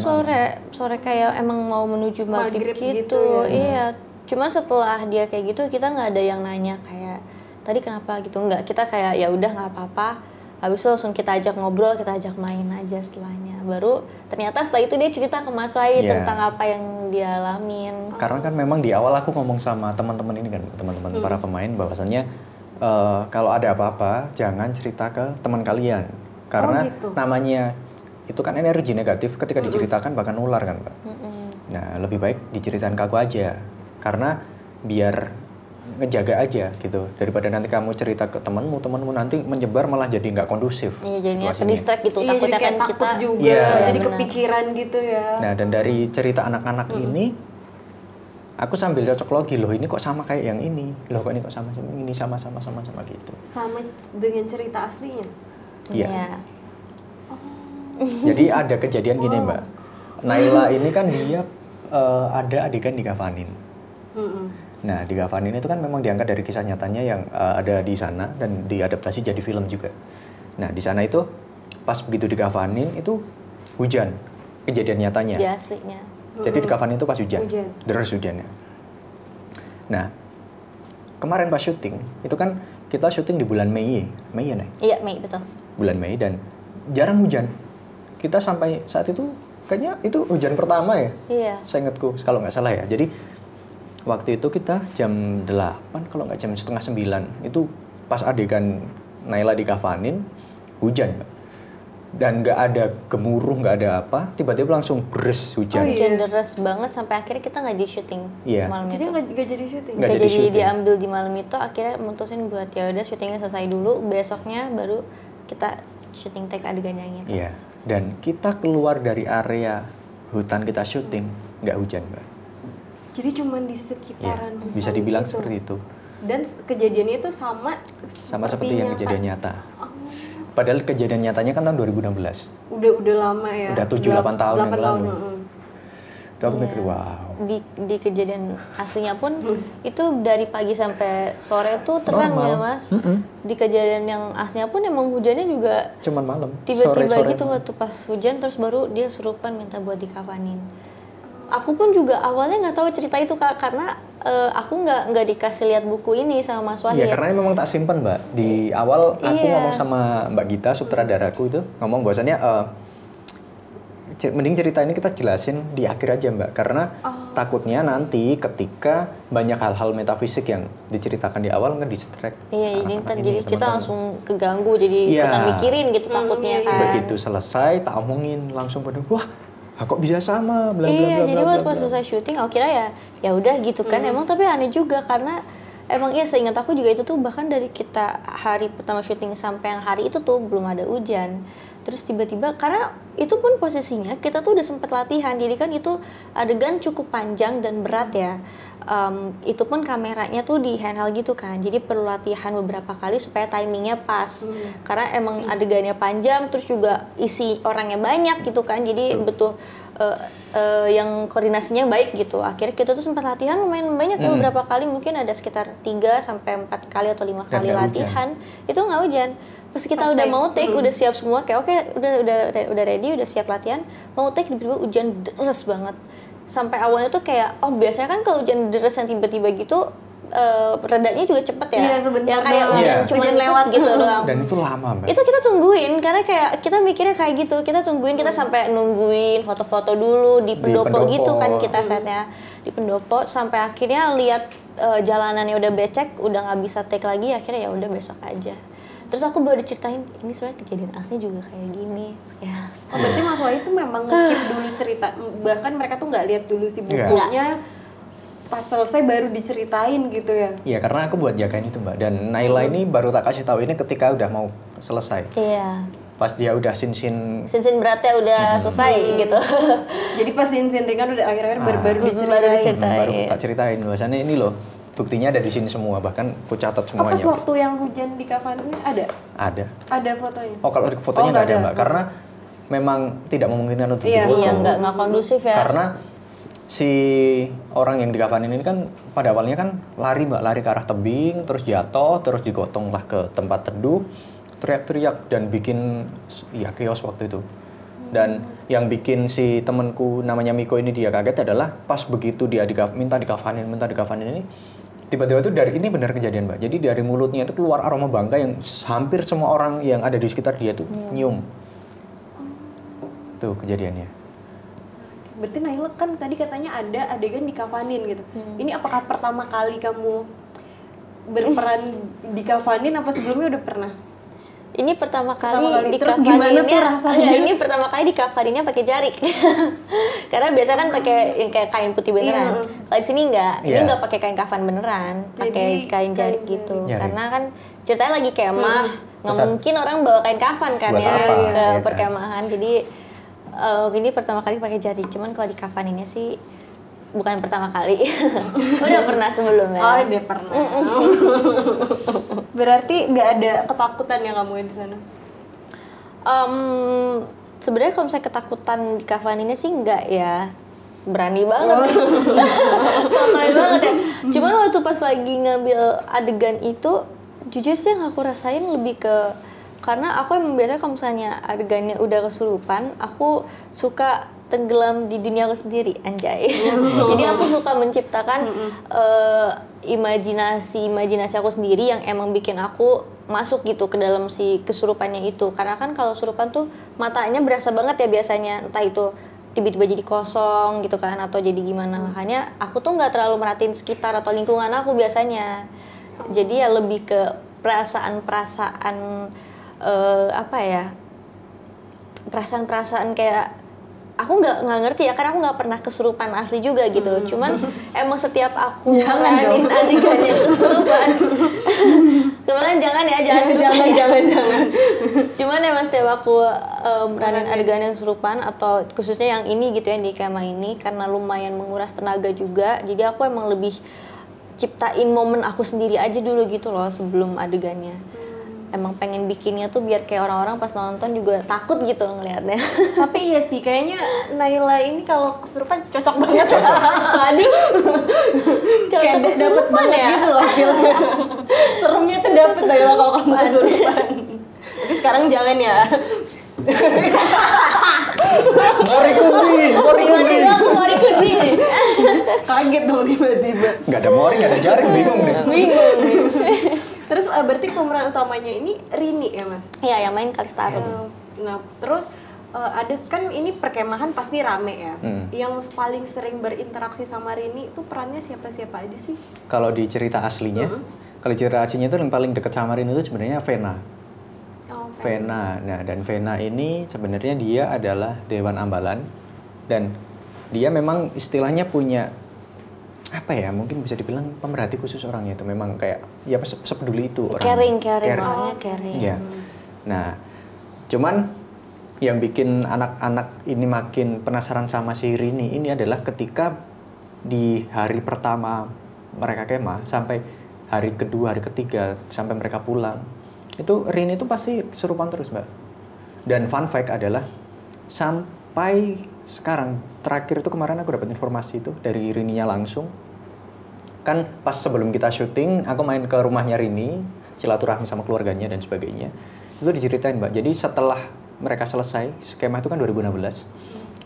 [SPEAKER 3] sore kayak emang mau menuju maghrib gitu.
[SPEAKER 2] ya.
[SPEAKER 3] Iya, cuma setelah dia kayak gitu kita nggak ada yang nanya kayak tadi kenapa gitu, nggak. Kita kayak ya udah nggak apa-apa. Habis itu langsung kita ajak ngobrol, kita ajak main aja setelahnya. Baru ternyata setelah itu dia cerita ke Mas Wahid tentang apa yang dia alamin.
[SPEAKER 1] Karena kan memang di awal aku ngomong sama teman-teman ini kan, teman-teman para pemain bahwasannya kalau ada apa-apa jangan cerita ke teman kalian. Karena
[SPEAKER 2] gitu.
[SPEAKER 1] namanya itu kan energi negatif ketika diceritakan bakal nular kan, Mbak. Nah, lebih baik diceritain ke aku aja. Karena biar ngejaga aja gitu, daripada nanti kamu cerita ke temanmu nanti menyebar malah jadi nggak kondusif.
[SPEAKER 3] Iya, jadinya
[SPEAKER 1] situasinya.
[SPEAKER 3] ke distract gitu.
[SPEAKER 2] Iya,
[SPEAKER 3] Takutnya
[SPEAKER 2] jadi
[SPEAKER 3] kan
[SPEAKER 2] kayak
[SPEAKER 3] kita
[SPEAKER 2] takut juga,
[SPEAKER 1] Iya,
[SPEAKER 2] jadi
[SPEAKER 3] benar.
[SPEAKER 2] kepikiran gitu ya.
[SPEAKER 1] Nah, dan dari cerita anak-anak ini aku sambil cocok logi, loh ini kok sama kayak yang ini, loh kok ini kok sama ini sama gitu.
[SPEAKER 2] Sama dengan cerita aslinya.
[SPEAKER 1] Iya. Jadi ada kejadian gini Mbak, Naila ini kan dia ada adegan dikafanin. Nah, dikafanin itu kan memang diangkat dari kisah nyatanya yang ada di sana dan diadaptasi jadi film juga. Nah, di sana itu pas begitu dikafanin itu hujan, kejadian nyatanya.
[SPEAKER 3] Dia aslinya.
[SPEAKER 1] Jadi dikafanin itu pas hujan, deras hujannya. Nah, kemarin pas syuting itu kan kita syuting di bulan Mei ya Nay?
[SPEAKER 3] Iya, Mei, betul.
[SPEAKER 1] Bulan Mei dan jarang hujan. Kita sampai saat itu kayaknya itu hujan pertama ya.
[SPEAKER 3] Iya.
[SPEAKER 1] Seingatku kalau nggak salah ya. Jadi waktu itu kita jam 8 kalau nggak jam setengah 9 itu pas adegan Naila dikafanin hujan, Mbak. Dan nggak ada gemuruh, nggak ada apa, tiba-tiba langsung beres hujan.
[SPEAKER 3] Hujan deras banget sampai akhirnya kita nggak di syuting
[SPEAKER 1] Iya.
[SPEAKER 3] malam
[SPEAKER 2] Jadi
[SPEAKER 3] itu.
[SPEAKER 2] nggak jadi syuting.
[SPEAKER 1] Nggak
[SPEAKER 3] Nggak
[SPEAKER 1] jadi
[SPEAKER 3] jadi
[SPEAKER 1] syuting.
[SPEAKER 3] diambil di malam itu, akhirnya mutusin buat ya udah syutingnya selesai dulu, besoknya baru kita syuting take adegan yang itu.
[SPEAKER 1] Iya. Dan kita keluar dari area hutan kita syuting nggak hujan, Mbak.
[SPEAKER 2] Jadi cuma di
[SPEAKER 1] Iya.
[SPEAKER 2] sekitaran.
[SPEAKER 1] Bisa dibilang seperti itu.
[SPEAKER 2] Dan kejadiannya itu sama
[SPEAKER 1] Seperti yang
[SPEAKER 2] nyata.
[SPEAKER 1] kejadian nyata. Padahal kejadian nyatanya kan tahun 2016.
[SPEAKER 2] Udah lama ya.
[SPEAKER 1] Udah 7-8 tahun yang
[SPEAKER 2] 8
[SPEAKER 1] lalu. Itu aku mikir wow.
[SPEAKER 3] Di kejadian aslinya pun itu dari pagi sampai sore tuh terang ya Mas. Di kejadian yang aslinya pun emang hujannya juga
[SPEAKER 1] cuman malam.
[SPEAKER 3] Tiba-tiba
[SPEAKER 1] Sore-sore
[SPEAKER 3] gitu waktu pas hujan terus baru dia surupan minta buat dikafanin. Aku pun juga awalnya nggak tahu cerita itu Kak karena aku nggak dikasih lihat buku ini sama Mas Wahid.
[SPEAKER 1] Iya karena memang tak simpan Mbak. Di awal aku ngomong sama Mbak Gita sutradaraku itu ngomong bahwasannya mending cerita ini kita jelasin di akhir aja Mbak karena takutnya nanti ketika banyak hal-hal metafisik yang diceritakan di awal nge-distract.
[SPEAKER 3] Iya jadi kita langsung keganggu jadi ikutan mikirin gitu takutnya kan.
[SPEAKER 1] Begitu selesai tak omongin langsung pada wah kok bisa sama bla bla
[SPEAKER 3] Iya
[SPEAKER 1] bla,
[SPEAKER 3] jadi
[SPEAKER 1] bla,
[SPEAKER 3] waktu
[SPEAKER 1] bla,
[SPEAKER 3] pas
[SPEAKER 1] bla.
[SPEAKER 3] selesai syuting aku kira ya udah gitu kan emang tapi aneh juga karena emang iya seingat aku juga itu tuh bahkan dari kita hari pertama syuting sampai yang hari itu tuh belum ada hujan. Terus tiba-tiba karena itu pun posisinya kita tuh udah sempet latihan jadi kan itu adegan cukup panjang dan berat ya. Itu pun kameranya tuh di handheld gitu kan jadi perlu latihan beberapa kali supaya timingnya pas karena emang adegannya panjang terus juga isi orangnya banyak gitu kan jadi betul yang koordinasinya baik gitu akhirnya kita tuh sempat latihan lumayan banyak ya beberapa kali mungkin ada sekitar 3 sampai 4 kali atau 5 kali latihan itu nggak hujan pas kita udah mau take udah siap semua kayak oke udah ready udah siap latihan mau take tiba-tiba hujan deras banget sampai awalnya tuh kayak biasanya kan kalau hujan deras yang tiba-tiba gitu redanya juga cepet ya
[SPEAKER 2] iya, sebentar
[SPEAKER 3] yang kayak hujan cuma lewat gitu doang
[SPEAKER 1] dan itu lama Mbak
[SPEAKER 3] itu kita tungguin karena kayak kita mikirnya kayak gitu kita tungguin kita sampai nungguin foto-foto dulu di pendopo gitu kan kita setnya di pendopo sampai akhirnya lihat jalanannya udah becek udah nggak bisa take lagi akhirnya ya udah besok aja. Terus aku baru diceritain ini sebenarnya kejadian asli juga kayak gini.
[SPEAKER 2] Berarti Mas Wahid itu memang nge-keep dulu cerita, bahkan mereka tuh nggak lihat dulu si bukunya. Pas selesai baru diceritain gitu ya?
[SPEAKER 1] Iya karena aku buat jagain itu Mbak dan Naila ini baru tak kasih tahu ini ketika udah mau selesai.
[SPEAKER 3] Iya.
[SPEAKER 1] Pas dia udah sin
[SPEAKER 3] beratnya udah selesai gitu.
[SPEAKER 2] Jadi pas sin ringan udah akhir-akhir baru diceritain.
[SPEAKER 1] Baru tak ceritain bahwasannya ini loh. Buktinya ada di sini semua, bahkan aku catat semuanya.
[SPEAKER 2] Pas waktu yang hujan di kafanin ada?
[SPEAKER 1] Ada.
[SPEAKER 2] Ada fotonya?
[SPEAKER 1] Oh kalau fotonya nggak ada Mbak, karena memang tidak memungkinkan untuk difoto.
[SPEAKER 3] Iya nggak kondusif ya.
[SPEAKER 1] Karena si orang yang di kafanin ini kan pada awalnya kan lari Mbak, lari ke arah tebing, terus jatuh, terus digotong lah ke tempat teduh, teriak-teriak dan bikin ya chaos waktu itu. Dan yang bikin si temanku namanya Miko ini dia kaget adalah pas begitu dia minta dikafanin ini tiba-tiba itu dari ini benar kejadian Mbak. Jadi dari mulutnya itu keluar aroma bangkai yang hampir semua orang yang ada di sekitar dia tuh nyium. Tuh kejadiannya.
[SPEAKER 2] Berarti Naila kan tadi katanya ada adegan dikafanin gitu. Ini apakah pertama kali kamu berperan dikafanin apa sebelumnya udah pernah?
[SPEAKER 3] Ini pertama kali
[SPEAKER 2] dikafaninnya.
[SPEAKER 3] Ini pertama kali dikafaninnya pakai jari. Karena biasa kan pakai yang kayak kain putih beneran. Kalau di sini enggak, ini enggak pakai kain kafan beneran, pakai kain jari gitu. Karena kan ceritanya lagi kemah, nggak mungkin orang bawa kain kafan kan ya ke perkemahan. Jadi ini pertama kali pakai jari. Cuman kalau dikafaninnya sih bukan pertama kali. Udah pernah sebelumnya.
[SPEAKER 2] Oh, udah pernah. Berarti nggak ada ketakutan yang kamu di sana?
[SPEAKER 3] Sebenarnya kalau misalnya ketakutan di kafaninnya sih enggak ya. Berani banget. Santai banget ya. Cuman waktu pas lagi ngambil adegan itu jujur sih yang aku rasain lebih ke karena aku emang biasanya kalau misalnya adegannya udah kesurupan, aku suka tenggelam di dunia aku sendiri, anjay. Jadi aku suka menciptakan imajinasi aku sendiri yang emang bikin aku masuk gitu ke dalam si kesurupannya itu. Karena kan kalau surupan tuh matanya berasa banget ya biasanya, entah itu tiba-tiba jadi kosong gitu kan atau jadi gimana. Makanya aku tuh nggak terlalu merhatiin sekitar atau lingkungan aku biasanya. Jadi ya lebih ke perasaan-perasaan perasaan-perasaan kayak aku nggak ngerti ya karena aku nggak pernah kesurupan asli juga gitu. Cuman emang setiap aku ngeranin adegannya kesurupan kemarin jangan. Cuman emang setiap aku meranin adegannya kesurupan atau khususnya yang ini gitu yang di kemah ini karena lumayan menguras tenaga juga. Jadi aku emang lebih ciptain momen aku sendiri aja dulu gitu loh sebelum adegannya. emang pengen bikinnya tuh biar kayak orang-orang pas nonton juga takut gitu ngelihatnya.
[SPEAKER 2] Tapi iya sih, kayaknya Naila ini kalau kesurupan cocok banget. Aduh. Kayak dapet banget
[SPEAKER 3] ya?
[SPEAKER 2] gitu loh filmnya. Seremnya tuh dapet Naila kalau kamu kesurupan. Tapi sekarang jangan ya.
[SPEAKER 1] Ngori kundi.
[SPEAKER 2] Tiba-tiba aku Mori Kudi. Kaget dong tiba-tiba.
[SPEAKER 1] Nggak ada mori, nggak ada jaring, bingung nih.
[SPEAKER 2] Bingung nih. Terus berarti pemeran utamanya ini Rini ya Mas?
[SPEAKER 3] Iya, yang main Kalistaro.
[SPEAKER 2] Nah terus ada kan ini perkemahan pasti rame ya. Yang paling sering berinteraksi sama Rini itu perannya siapa-siapa aja sih?
[SPEAKER 1] Kalau di cerita aslinya, kalau cerita aslinya itu yang paling dekat sama Rini itu sebenarnya Vena.
[SPEAKER 2] Oh,
[SPEAKER 1] Vena. Nah, dan Vena ini sebenarnya dia adalah Dewan Ambalan dan dia memang istilahnya punya apa ya, mungkin bisa dibilang pemerhati khusus orangnya itu, memang kayak ya sepeduli itu orang.
[SPEAKER 3] Caring orangnya caring.
[SPEAKER 1] Iya. Nah, cuman yang bikin anak-anak ini makin penasaran sama si Rini ini adalah ketika di hari pertama mereka kemah sampai hari kedua, hari ketiga sampai mereka pulang. Itu Rini itu pasti kesurupan terus, Mbak. Dan fun fact adalah sampai sekarang, terakhir itu kemarin aku dapat informasi itu dari Rininya langsung. Kan pas sebelum kita syuting, aku main ke rumahnya Rini, silaturahmi sama keluarganya dan sebagainya. Itu diceritain, Mbak. Jadi setelah mereka selesai, skema itu kan 2016.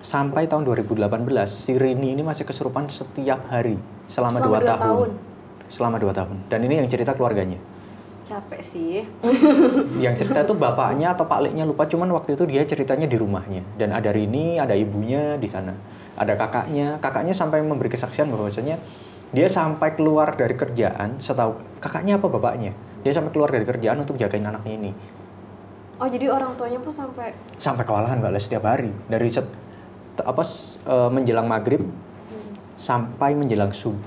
[SPEAKER 1] Sampai tahun 2018, si Rini ini masih kesurupan setiap hari selama 2 tahun. Selama 2 tahun. Dan ini yang cerita keluarganya.
[SPEAKER 2] Capek sih.
[SPEAKER 1] Yang cerita itu bapaknya atau Pak Leknya lupa, cuman waktu itu dia ceritanya di rumahnya. Dan ada Rini, ada ibunya di sana. Ada kakaknya. Kakaknya sampai memberi kesaksian bahwasanya dia sampai keluar dari kerjaan, setahu kakaknya apa bapaknya, dia sampai keluar dari kerjaan untuk jagain anaknya ini.
[SPEAKER 2] Oh, jadi orang tuanya pun sampai
[SPEAKER 1] Kewalahan, Mbak, setiap hari. Dari menjelang maghrib sampai menjelang subuh.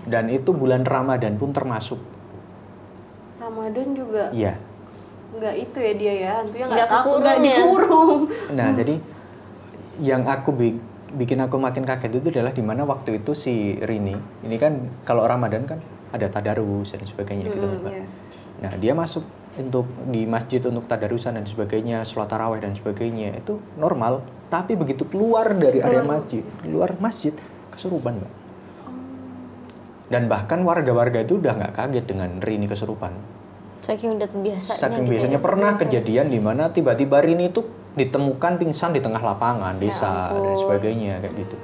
[SPEAKER 1] Dan itu bulan Ramadan pun termasuk.
[SPEAKER 2] Ramadan juga?
[SPEAKER 1] Iya.
[SPEAKER 2] Nggak itu ya dia ya, hantunya
[SPEAKER 3] Nggak
[SPEAKER 2] takut, nggak
[SPEAKER 3] kekurung ya?
[SPEAKER 2] dikurung.
[SPEAKER 1] Nah, jadi yang aku bikin aku makin kaget itu adalah dimana waktu itu si Rini, ini kan kalau Ramadan kan ada tadarus dan sebagainya gitu, Mbak.
[SPEAKER 2] Iya.
[SPEAKER 1] Nah, dia masuk untuk di masjid untuk tadarusan dan sebagainya, sholat tarawih dan sebagainya, itu normal. Tapi begitu keluar dari area masjid, keluar masjid, kesurupan, Mbak. Dan bahkan warga-warga itu udah nggak kaget dengan Rini kesurupan.
[SPEAKER 3] Saking udah biasanya.
[SPEAKER 1] Saking
[SPEAKER 3] gitu
[SPEAKER 1] biasanya
[SPEAKER 3] ya.
[SPEAKER 1] pernah kejadian di mana tiba-tiba Rini itu ditemukan pingsan di tengah lapangan desa dan sebagainya kayak gitu.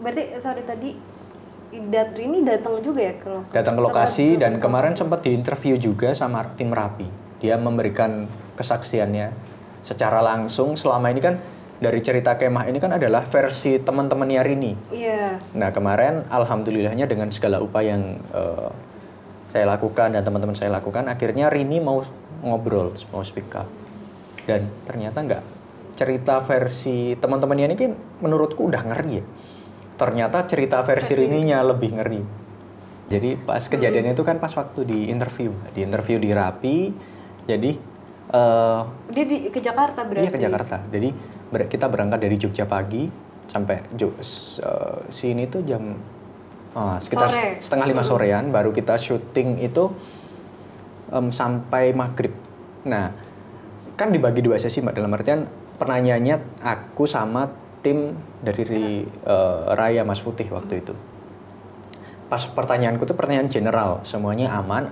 [SPEAKER 2] Berarti sorry tadi Rini datang juga ya ke lokasi?
[SPEAKER 1] Datang ke lokasi dan kemarin sempat diinterview juga sama tim Rapi. Dia memberikan kesaksiannya secara langsung. Selama ini kan dari cerita kemah ini kan adalah versi teman-temannya Rini.
[SPEAKER 2] Iya.
[SPEAKER 1] Nah, kemarin alhamdulillahnya dengan segala upaya yang saya lakukan dan teman-teman saya lakukan, akhirnya Rini mau ngobrol, mau speak up. Dan ternyata enggak. Cerita versi teman-temannya ini kan menurutku udah ngeri ya. Ternyata cerita versi Rininya lebih ngeri. Jadi pas kejadian itu kan pas waktu di interview di Rapi. Jadi
[SPEAKER 2] dia ke Jakarta berarti?
[SPEAKER 1] Iya, ke Jakarta. Jadi kita berangkat dari Jogja pagi sampai sini tuh jam sekitar
[SPEAKER 2] sore.
[SPEAKER 1] Setengah 5 sorean, baru kita syuting itu sampai maghrib. Nah, kan dibagi 2 sesi, Mbak, dalam artian penanyanya aku sama tim dari Raya Mas Putih waktu itu. Pas pertanyaanku tuh pertanyaan general, semuanya aman.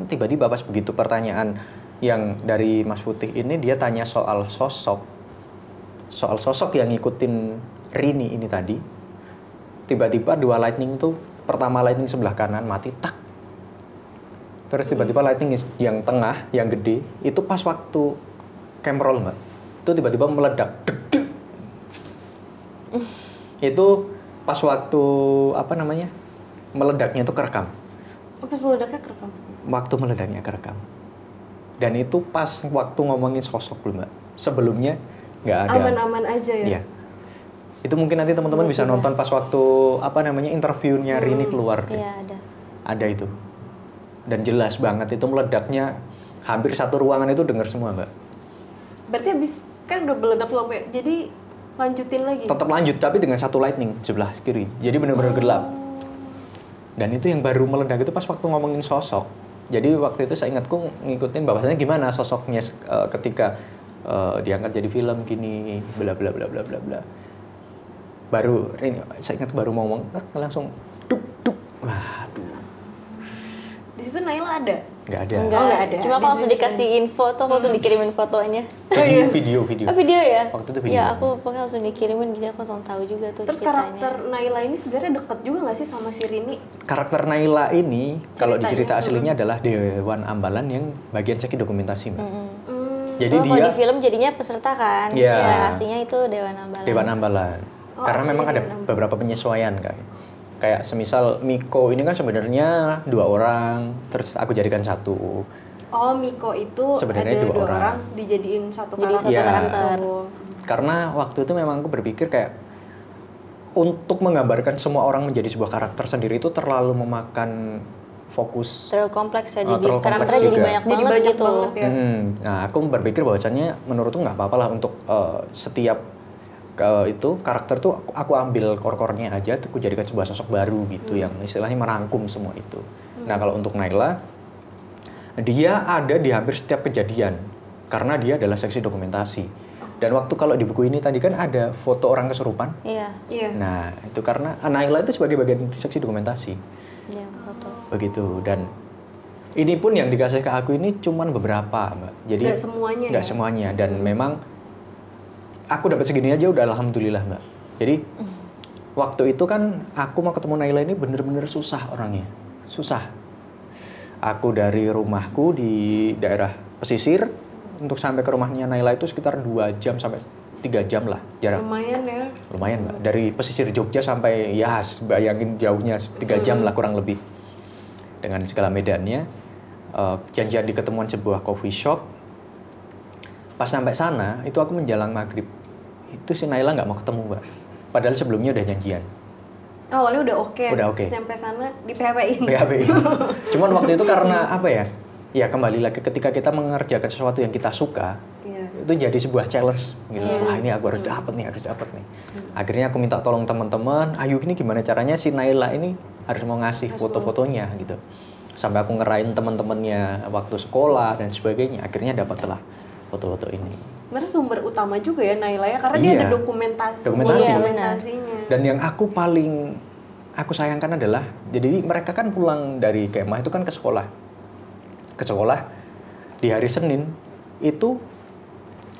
[SPEAKER 1] Tiba-tiba pas begitu pertanyaan yang dari Mas Putih ini, dia tanya soal sosok yang ngikutin Rini ini tadi. Tiba-tiba 2 lightning tuh, pertama lightning sebelah kanan mati, tak. Terus tiba-tiba lightning yang tengah, yang gede, itu pas waktu camroll, Mbak. Itu tiba-tiba meledak. Itu pas waktu meledaknya itu kerekam.
[SPEAKER 2] Pas meledaknya kerekam?
[SPEAKER 1] Waktu meledaknya kerekam. Dan itu pas waktu ngomongin sosok loh, Mbak. Sebelumnya nggak ada.
[SPEAKER 2] Aman-aman aja ya?
[SPEAKER 1] Iya. Itu mungkin nanti teman-teman bisa nonton pas waktu interviewnya Rini keluar deh.
[SPEAKER 3] Iya, ada.
[SPEAKER 1] Ada itu. Dan jelas banget itu meledaknya, hampir satu ruangan itu dengar semua, Mbak.
[SPEAKER 2] Berarti habis kan udah meledak sampai, jadi lanjutin lagi?
[SPEAKER 1] Tetap lanjut, tapi dengan satu lightning sebelah kiri. Jadi benar-benar gelap. Dan itu yang baru meledak itu pas waktu ngomongin sosok. Jadi waktu itu saya ingatku ngikutin bahwasanya gimana sosoknya ketika diangkat jadi film gini, bla bla bla bla bla bla. Baru ini saya ingat baru ngomong langsung duk. Waduh.
[SPEAKER 2] Di situ Naila ada?
[SPEAKER 1] Nggak ada.
[SPEAKER 2] Nggak ada.
[SPEAKER 3] Cuma kalau langsung dikasih info tuh langsung dikirimin fotonya.
[SPEAKER 1] Video.
[SPEAKER 3] Oh video ya?
[SPEAKER 1] Waktu itu video.
[SPEAKER 3] Ya aku pokoknya langsung dikirimin, jadi aku langsung tahu juga tuh
[SPEAKER 2] Terus
[SPEAKER 3] ceritanya.
[SPEAKER 2] karakter Naila ini sebenarnya deket juga nggak sih sama si Rini?
[SPEAKER 1] Karakter Naila ini kalau di cerita
[SPEAKER 2] Ceritanya,
[SPEAKER 1] aslinya adalah Dewan Ambalan yang bagian segi dokumentasi, Mbak. Jadi
[SPEAKER 3] Oh, kalau
[SPEAKER 1] dia
[SPEAKER 3] di film jadinya peserta kan?
[SPEAKER 1] Iya.
[SPEAKER 3] Ya, aslinya itu Dewan Ambalan.
[SPEAKER 1] Dewan Ambalan.
[SPEAKER 2] Oh,
[SPEAKER 1] Karena
[SPEAKER 2] aslinya
[SPEAKER 1] memang ada
[SPEAKER 2] Dewan Ambalan.
[SPEAKER 1] beberapa penyesuaian kayak semisal Miko ini kan sebenarnya 2 orang, terus aku jadikan 1.
[SPEAKER 2] Oh, Miko itu
[SPEAKER 1] Sebenarnya
[SPEAKER 2] ada
[SPEAKER 1] 2 orang.
[SPEAKER 2] dijadiin satu
[SPEAKER 3] Jadi
[SPEAKER 2] karakter.
[SPEAKER 3] satu
[SPEAKER 1] Iya.
[SPEAKER 3] karakter.
[SPEAKER 1] Karena waktu itu memang aku berpikir kayak untuk menggambarkan semua orang menjadi sebuah karakter sendiri itu terlalu memakan fokus.
[SPEAKER 3] Terlalu kompleks ya, jadi
[SPEAKER 1] Terlalu
[SPEAKER 3] karakternya
[SPEAKER 1] kompleks
[SPEAKER 3] jadi
[SPEAKER 1] juga.
[SPEAKER 3] banyak
[SPEAKER 2] Jadi
[SPEAKER 3] banget
[SPEAKER 2] banyak
[SPEAKER 3] gitu.
[SPEAKER 2] banget ya.
[SPEAKER 1] Nah, aku berpikir bahwasannya menurutku nggak apa-apa lah untuk setiap itu karakter tuh aku ambil core-core-nya aja, aku jadikan sebuah sosok baru gitu yang istilahnya merangkum semua itu. Nah, kalau untuk Naila, dia ada di hampir setiap kejadian karena dia adalah seksi dokumentasi. Dan waktu kalau di buku ini tadi kan ada foto orang kesurupan.
[SPEAKER 3] Iya,
[SPEAKER 2] Iya.
[SPEAKER 1] Nah, itu karena Naila itu sebagai bagian seksi dokumentasi.
[SPEAKER 3] iya foto.
[SPEAKER 1] Begitu. Dan ini pun yang dikasih ke aku ini cuman beberapa, Mbak. Jadi
[SPEAKER 2] Nggak semuanya
[SPEAKER 1] nggak
[SPEAKER 2] ya?
[SPEAKER 1] semuanya. Dan memang aku dapat segini aja udah alhamdulillah, Mbak. Jadi waktu itu kan aku mau ketemu Naila ini bener-bener susah orangnya. Susah. Aku dari rumahku di daerah pesisir untuk sampai ke rumahnya Naila itu sekitar 2 jam sampai 3 jam lah jarak.
[SPEAKER 2] Lumayan ya.
[SPEAKER 1] Lumayan, Mbak. Dari pesisir Jogja sampai ya bayangin jauhnya 3 jam lah kurang lebih. Dengan segala medannya, janjian di ketemuan sebuah coffee shop. Pas sampai sana, itu aku menjelang maghrib. Itu si Naila nggak mau ketemu, Mbak. Padahal sebelumnya udah janjian.
[SPEAKER 2] Awalnya udah oke.
[SPEAKER 1] Udah oke.
[SPEAKER 2] Sampai sana di PHP-in.
[SPEAKER 1] PHP. Cuman waktu itu karena apa ya? Ya kembali lagi ketika kita mengerjakan sesuatu yang kita suka,
[SPEAKER 2] Iya.
[SPEAKER 1] itu jadi sebuah challenge gitu. Wah, ini aku harus dapat nih. Akhirnya aku minta tolong teman-teman, ayo ini gimana caranya si Naila ini harus mau ngasih foto-fotonya gitu. Sampai aku ngerain teman-temannya waktu sekolah dan sebagainya. Akhirnya dapatlah foto-foto ini.
[SPEAKER 2] Sebenarnya sumber utama juga ya Naila ya, karena dia
[SPEAKER 1] Iya.
[SPEAKER 2] ada dokumentasi.
[SPEAKER 1] Dokumentasi.
[SPEAKER 2] Iya,
[SPEAKER 3] Benar.
[SPEAKER 2] dokumentasinya.
[SPEAKER 1] Dan yang aku paling aku sayangkan adalah, jadi mereka kan pulang dari kemah itu kan ke sekolah. Ke sekolah di hari Senin itu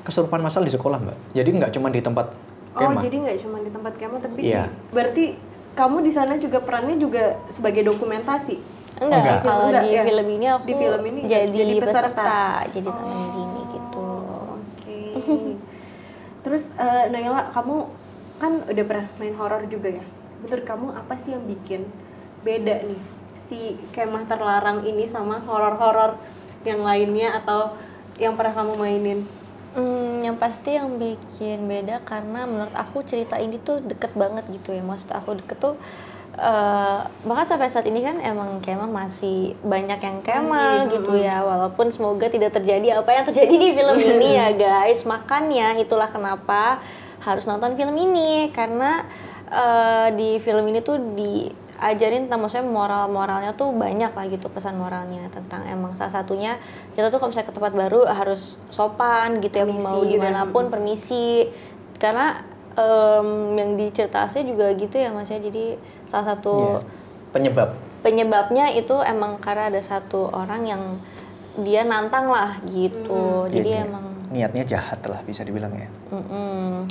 [SPEAKER 1] kesurupan massal di sekolah, Mbak. Jadi nggak cuma di tempat
[SPEAKER 2] Oh,
[SPEAKER 1] kemah.
[SPEAKER 2] jadi nggak cuma di tempat kemah, tapi
[SPEAKER 1] Iya.
[SPEAKER 2] berarti kamu di sana juga perannya juga sebagai dokumentasi.
[SPEAKER 3] Enggak, kalau
[SPEAKER 2] Enggak,
[SPEAKER 3] di
[SPEAKER 2] ya.
[SPEAKER 3] film ini aku
[SPEAKER 2] Di film ini
[SPEAKER 3] jadi
[SPEAKER 2] peserta.
[SPEAKER 3] peserta, jadi temannya Dini gitu.
[SPEAKER 2] Oke. Terus Naila, kamu kan udah pernah main horor juga ya. Menurut kamu apa sih yang bikin beda nih si Kemah Terlarang ini sama horor-horor yang lainnya atau yang pernah kamu mainin?
[SPEAKER 3] Yang pasti yang bikin beda karena menurut aku cerita ini tuh deket banget gitu ya. Maksud aku deket tuh bahkan sampai saat ini kan emang kemah masih banyak yang kemah gitu ya. Walaupun semoga tidak terjadi apa yang terjadi di film ini ya guys. Makanya itulah kenapa harus nonton film ini, karena di film ini tuh diajarin tentang maksudnya moral-moralnya tuh banyak lah gitu, pesan moralnya tentang emang salah satunya kita tuh kalau misalnya ke tempat baru harus sopan gitu ya,
[SPEAKER 2] Permisi
[SPEAKER 3] mau dimanapun permisi, karena yang diceritanya juga gitu ya Mas ya. Jadi salah satu
[SPEAKER 1] Iya.
[SPEAKER 3] penyebabnya itu emang karena ada satu orang yang dia nantang lah gitu. Jadi
[SPEAKER 1] Iya,
[SPEAKER 3] emang
[SPEAKER 1] niatnya jahat lah bisa dibilang ya.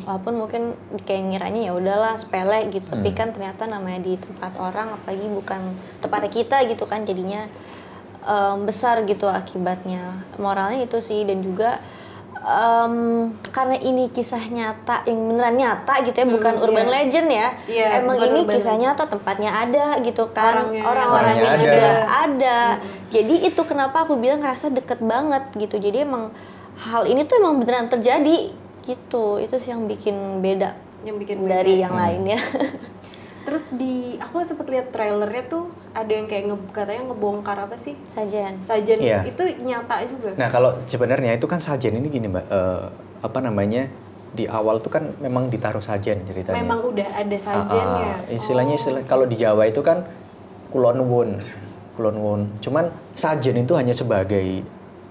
[SPEAKER 3] walaupun mungkin kayak ngiranya ya udahlah sepele gitu, tapi kan ternyata namanya di tempat orang, apalagi bukan tempatnya kita gitu kan, jadinya besar gitu akibatnya. Moralnya itu sih, dan juga karena ini kisah nyata yang beneran nyata gitu ya, bukan urban legend ya.
[SPEAKER 2] Iya,
[SPEAKER 3] Emang
[SPEAKER 2] bukan
[SPEAKER 3] ini
[SPEAKER 2] urban
[SPEAKER 3] kisah
[SPEAKER 2] legend.
[SPEAKER 3] nyata, tempatnya ada gitu kan,
[SPEAKER 1] Orangnya
[SPEAKER 3] orang-orangnya
[SPEAKER 1] ada.
[SPEAKER 3] juga ada. Jadi itu kenapa aku bilang ngerasa deket banget gitu. Jadi emang hal ini tuh emang beneran terjadi gitu. Itu sih yang bikin beda
[SPEAKER 2] Yang bikin beda.
[SPEAKER 3] dari yang lainnya.
[SPEAKER 2] Terus aku sempet lihat trailernya tuh ada yang kayak katanya ngebongkar apa sih?
[SPEAKER 3] Sajian.
[SPEAKER 2] Sajian.
[SPEAKER 1] Iya.
[SPEAKER 2] Itu nyata juga.
[SPEAKER 1] Nah, kalau sebenarnya itu kan sajian ini gini, Mbak. Apa namanya? Di awal tuh kan memang ditaruh sajian ceritanya.
[SPEAKER 2] Memang udah ada sajiannya.
[SPEAKER 1] Istilahnya kalau di Jawa itu kan kulon nuwun. Kulon Wun. Cuman sajen itu hanya sebagai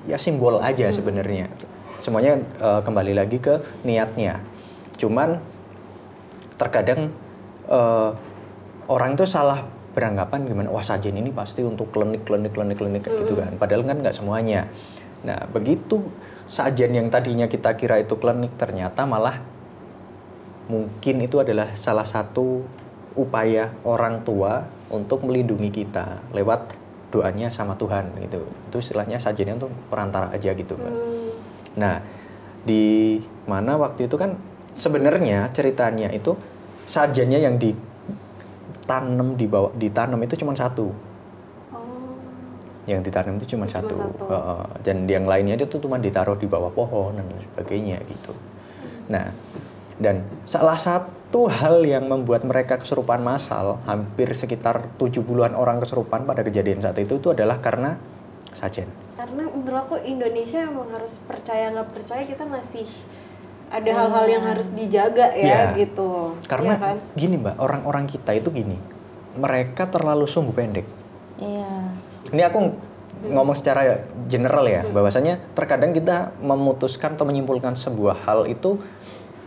[SPEAKER 1] ya simbol aja sebenarnya. Semuanya kembali lagi ke niatnya. Cuman terkadang orang itu salah beranggapan gimana, wah sajen ini pasti untuk klinik gitu kan. Padahal kan nggak semuanya. Nah, begitu sajen yang tadinya kita kira itu klinik ternyata malah mungkin itu adalah salah satu upaya orang tua untuk melindungi kita lewat doanya sama Tuhan gitu. Itu istilahnya sajennya untuk perantara aja gitu, Mbak. Nah, di mana waktu itu kan sebenarnya ceritanya itu sajennya yang ditanam itu cuma satu. Yang ditanam itu cuma satu. Dan yang lainnya itu cuma ditaruh di bawah pohon dan sebagainya gitu. Nah, dan salah satu hal yang membuat mereka kesurupan massal, hampir sekitar 70-an orang kesurupan pada kejadian saat itu adalah karena sajen.
[SPEAKER 2] Karena menurut aku Indonesia emang harus percaya nggak percaya, kita masih ada hal-hal yang harus dijaga ya gitu.
[SPEAKER 1] Karena
[SPEAKER 2] ya kan?
[SPEAKER 1] gini Mbak, orang-orang kita itu gini, mereka terlalu sumbu pendek.
[SPEAKER 3] Iya.
[SPEAKER 1] Ini aku ngomong secara general ya, bahwasanya terkadang kita memutuskan atau menyimpulkan sebuah hal itu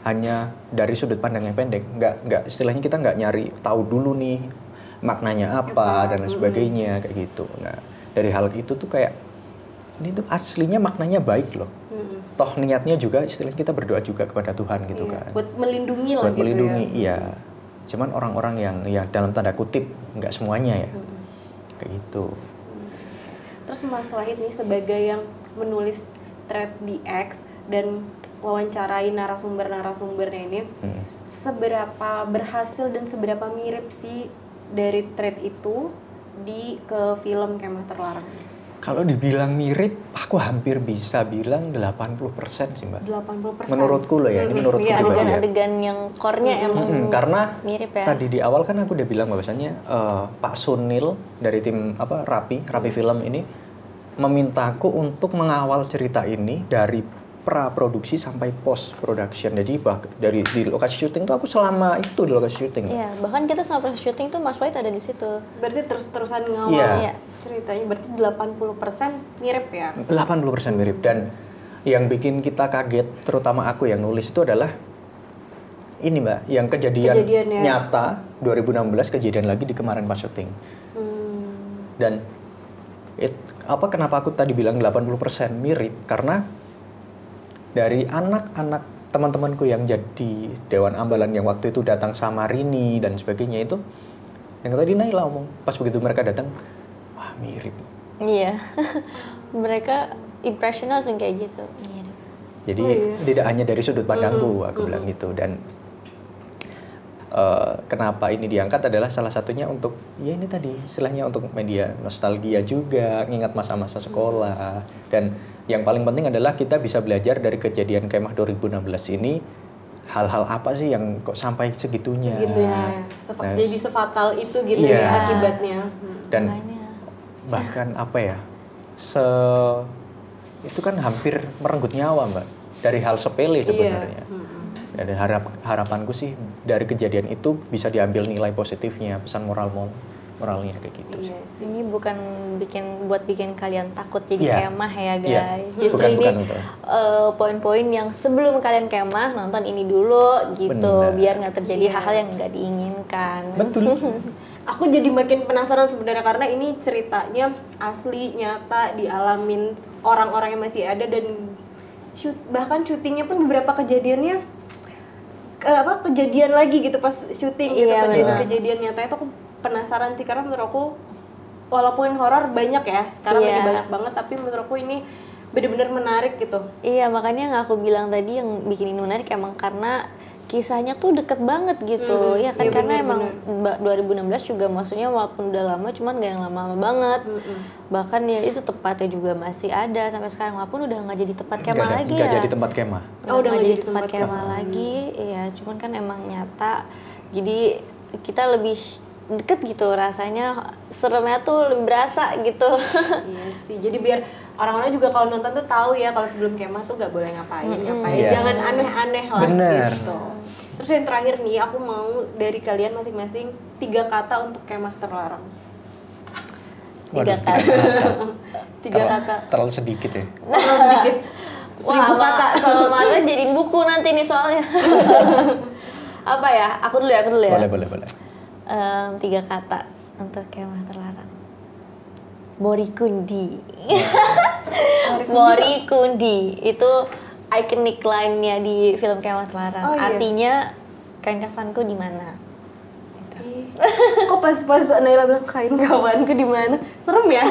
[SPEAKER 1] hanya dari sudut pandang yang pendek, nggak istilahnya kita nggak nyari tahu dulu nih maknanya apa dan lain sebagainya kayak gitu. Nah, dari hal itu tuh kayak ini tuh aslinya maknanya baik loh. Toh niatnya juga istilahnya kita berdoa juga kepada Tuhan gitu kan.
[SPEAKER 2] Buat melindungi lah
[SPEAKER 1] buat
[SPEAKER 2] gitu
[SPEAKER 1] melindungi,
[SPEAKER 2] ya.
[SPEAKER 1] iya. Cuman orang-orang yang dalam tanda kutip nggak semuanya ya. Kayak gitu.
[SPEAKER 2] Terus Mas Wahid nih sebagai yang menulis thread di X dan wawancarai narasumbernya ini, seberapa berhasil dan seberapa mirip sih dari thread itu ke film Kemah Terlarang?
[SPEAKER 1] Kalau dibilang mirip, aku hampir bisa bilang 80% sih Mbak.
[SPEAKER 2] 80%?
[SPEAKER 1] Menurutku loh ya, ini menurutku
[SPEAKER 3] Ya,
[SPEAKER 1] pribadi ya.
[SPEAKER 3] adegan-adegan yang core-nya emang
[SPEAKER 1] Karena
[SPEAKER 3] mirip ya.
[SPEAKER 1] tadi di awal kan aku udah bilang bahwasannya Pak Sunil dari tim Rapi Film ini memintaku untuk mengawal cerita ini dari pra-produksi sampai post-production. Jadi di lokasi syuting tuh aku selama itu di lokasi syuting.
[SPEAKER 3] Iya, bahkan kita sama proses syuting tuh Mas Wahid ada di situ.
[SPEAKER 2] Berarti terus-terusan ngawal
[SPEAKER 3] Iya.
[SPEAKER 2] ceritanya, berarti 80% mirip ya?
[SPEAKER 1] 80% mirip. Dan yang bikin kita kaget, terutama aku yang nulis itu adalah ini Mbak, yang kejadian nyata 2016 kejadian lagi di kemarin pas syuting. Dan kenapa aku tadi bilang 80% mirip? Karena dari anak-anak teman-temanku yang jadi Dewan Ambalan yang waktu itu datang sama Rini dan sebagainya itu, yang tadi Naila ngomong, pas begitu mereka datang, wah mirip.
[SPEAKER 3] Iya. Mereka impressionnya langsung kayak gitu. Mirip.
[SPEAKER 1] Jadi tidak hanya dari sudut pandangku, aku bilang gitu. Dan kenapa ini diangkat adalah salah satunya untuk, ya ini tadi, istilahnya untuk media nostalgia juga, ngingat masa-masa sekolah. Dan yang paling penting adalah kita bisa belajar dari kejadian Kemah 2016 ini, hal-hal apa sih yang kok sampai segitunya.
[SPEAKER 2] Jadi sefatal itu gitu ya akibatnya.
[SPEAKER 1] Dan bahkan itu kan hampir merenggut nyawa Mbak, dari hal sepele sebenarnya. Dan harapanku sih dari kejadian itu bisa diambil nilai positifnya, pesan moralnya kayak gitu sih.
[SPEAKER 3] Ini bukan bikin kalian takut jadi kemah ya guys. Justru
[SPEAKER 1] bukan
[SPEAKER 3] ini poin-poin yang sebelum kalian kemah nonton ini dulu gitu.
[SPEAKER 1] Bener.
[SPEAKER 3] Biar nggak terjadi hal-hal yang nggak diinginkan.
[SPEAKER 1] Betul.
[SPEAKER 2] Aku jadi makin penasaran sebenarnya karena ini ceritanya asli, nyata, dialamin orang-orang yang masih ada, dan bahkan syutingnya pun beberapa kejadiannya kejadian lagi gitu pas syuting gitu, kejadian nyata itu. Aku penasaran sih karena menurut aku walaupun horor banyak ya sekarang lagi banyak banget, tapi menurut aku ini benar-benar menarik gitu.
[SPEAKER 3] Iya, makanya yang aku bilang tadi yang bikin ini menarik emang karena kisahnya tuh deket banget gitu. Ya kan, karena emang 2016 juga maksudnya walaupun udah lama cuman gak yang lama-lama banget. Bahkan ya itu tempatnya juga masih ada sampai sekarang, walaupun udah gak jadi tempat kemah lagi ya.
[SPEAKER 1] Gak jadi tempat kemah.
[SPEAKER 3] Udah gak jadi tempat kemah lagi. Iya, cuman kan emang nyata. Jadi kita lebih deket gitu rasanya, seremnya tuh lebih berasa gitu.
[SPEAKER 2] Iya sih, jadi biar orang-orang juga kalau nonton tuh tahu ya kalau sebelum kemah tuh gak boleh ngapain, jangan aneh-aneh lah.
[SPEAKER 1] Bener.
[SPEAKER 2] Gitu. Terus yang terakhir nih, aku mau dari kalian masing-masing 3 kata untuk Kemah Terlarang.
[SPEAKER 3] Tiga
[SPEAKER 1] Waduh,
[SPEAKER 3] kata.
[SPEAKER 2] Tiga kata.
[SPEAKER 1] Terlalu sedikit ya.
[SPEAKER 2] Terlalu sedikit.
[SPEAKER 3] Wah,
[SPEAKER 2] 1000 kata.
[SPEAKER 3] sama Marga jadiin buku nanti nih soalnya. Apa ya? Aku dulu ya.
[SPEAKER 1] Boleh.
[SPEAKER 3] 3 kata untuk kemah terlarang. Morikundi. Morikundi itu iconic line-nya di film Kemah Terlarang.
[SPEAKER 2] Oh, iya.
[SPEAKER 3] Artinya kain kafanku di mana?
[SPEAKER 2] Kok pas Naila bilang kain kawanku di mana? Serem ya?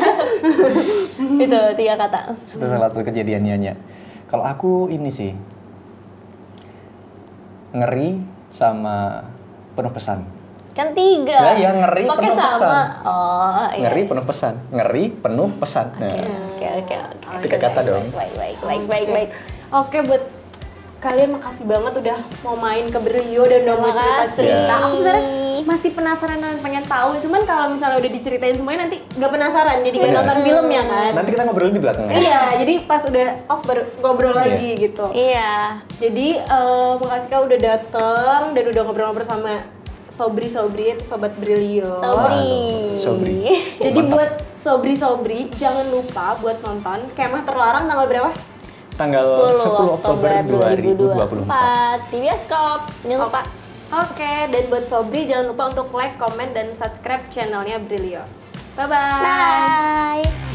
[SPEAKER 3] Itu 3 kata.
[SPEAKER 1] Itu salah satu kejadian Nyanya. Kalau aku ini sih ngeri sama penuh pesan.
[SPEAKER 3] Kan 3.
[SPEAKER 1] Lah ya, ngeri
[SPEAKER 3] Pakai
[SPEAKER 1] penuh
[SPEAKER 3] sama.
[SPEAKER 1] pesan.
[SPEAKER 3] Oh, iya.
[SPEAKER 1] Ngeri penuh pesan. Ngeri penuh pesan. Nah,
[SPEAKER 3] Oke.
[SPEAKER 1] 3 kata dong.
[SPEAKER 3] Baik.
[SPEAKER 2] Oke, buat kalian makasih banget udah mau main ke Brilio dan udah mau cerita-cerita.
[SPEAKER 1] Makasih.
[SPEAKER 2] Aku sebenarnya masih penasaran dan pengen tahu. Cuman kalau misalnya udah diceritain semuanya nanti nggak penasaran. Jadi kayak
[SPEAKER 1] Iya.
[SPEAKER 2] nonton film ya kan?
[SPEAKER 1] Nanti kita ngobrolin di belakang ya.
[SPEAKER 2] Iya, jadi pas udah off baru ngobrol
[SPEAKER 1] Iya.
[SPEAKER 2] lagi gitu.
[SPEAKER 3] Iya.
[SPEAKER 2] Jadi makasih kak udah dateng dan udah ngobrol-ngobrol sama Sobri itu sobat Brilio.
[SPEAKER 1] Sobri.
[SPEAKER 2] Jadi buat Sobri jangan lupa buat nonton Kemah Terlarang tanggal berapa?
[SPEAKER 1] Tanggal 10 Oktober 2024.
[SPEAKER 3] di bioskop. Jangan lupa.
[SPEAKER 2] Oke, dan buat Sobri jangan lupa untuk like, komen, dan subscribe channelnya Brilio. Bye-bye.
[SPEAKER 3] Bye.